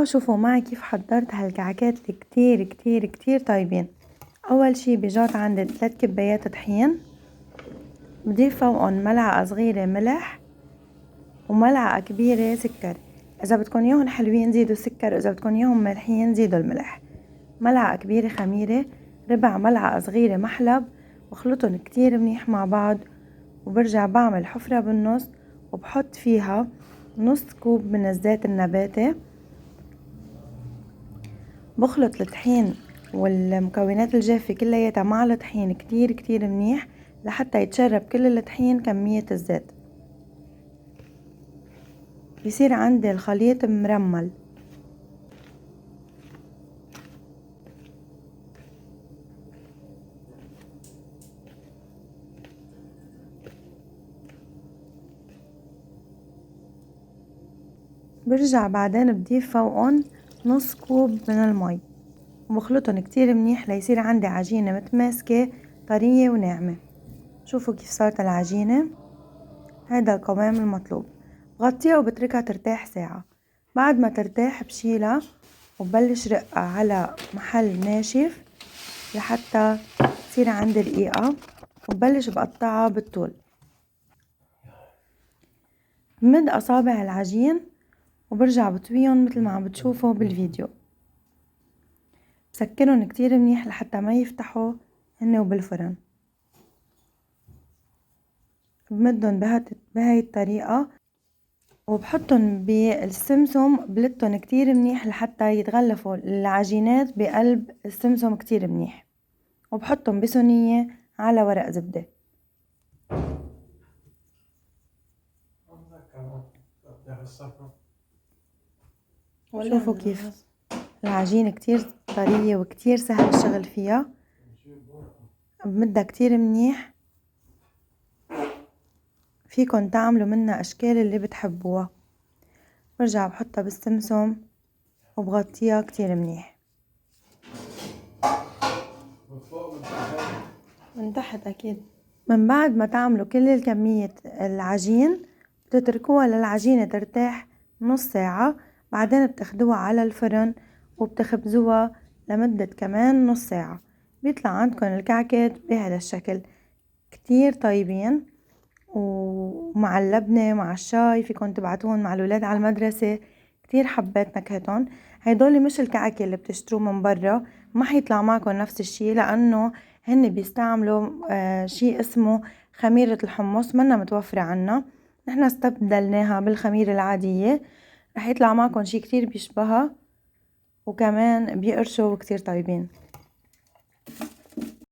تعالوا شوفوا معي كيف حضرت هالكعكات اللي كتير كتير كتير طيبين. اول شي بجات عندي 3 كبايات طحين، بضيف فوقهم ملعقة صغيرة ملح وملعقة كبيرة سكر. اذا بدكم اياهم حلوين زيدوا سكر، اذا بدكم اياهم مالحين زيدوا الملح. ملعقة كبيرة خميرة، ربع ملعقة صغيرة محلب، واخلطهم كتير منيح مع بعض. وبرجع بعمل حفرة بالنص وبحط فيها نص كوب من الزيت النباتي. بخلط الطحين والمكونات الجافة كلياتها مع الطحين كتير كتير منيح لحتى يتشرب كل الطحين كمية الزيت، بيصير عندي الخليط مرمل. برجع بعدين بضيف فوقهم نص كوب من المي وبخلطهم كتير منيح ليصير عندي عجينة متماسكة طرية وناعمة. شوفوا كيف صارت العجينة، هذا القوام المطلوب. بغطيها وبتركها ترتاح ساعة. بعد ما ترتاح بشيلها وبلش رقها على محل ناشف لحتى تصير عندي رقيقة، وبلش بقطعها بالطول. بمد أصابع العجين وبرجع بطويهم مثل ما عم بتشوفوا بالفيديو. بسكرهم كتير منيح لحتى ما يفتحوا هن وبالفرن. بمدهم بهاي الطريقة وبحطهم بالسمسم، بلتهم كتير منيح لحتى يتغلفوا العجينات بقلب السمسم كتير منيح، وبحطهم بصينية على ورق زبدة. شوفوا كيف العجينة كتير طرية وكتير سهل الشغل فيها. بمدها كتير منيح، فيكن تعملوا منها اشكال اللي بتحبوها. برجع بحطها بالسمسم وبغطيها كتير منيح من تحت. اكيد من بعد ما تعملوا كل الكمية العجين بتتركوها للعجينة ترتاح نص ساعة، بعدين بتاخدوها على الفرن وبتخبزوها لمدة كمان نص ساعة. بيطلع عندكم الكعكات بهذا الشكل كتير طيبين، ومع اللبنة مع الشاي فيكن تبعتوهم مع الولاد على المدرسة. كتير حبيت نكهتهم. هيدول مش الكعكة اللي بتشتروه من برا، ما حيطلع معكم نفس الشي لأنه هن بيستعملوا شي اسمه خميرة الحمص، منا متوفرة عنا، نحنا استبدلناها بالخميرة العادية. رح يطلع معكم شي كتير بيشبهها وكمان بيقرشوا وكتير طيبين.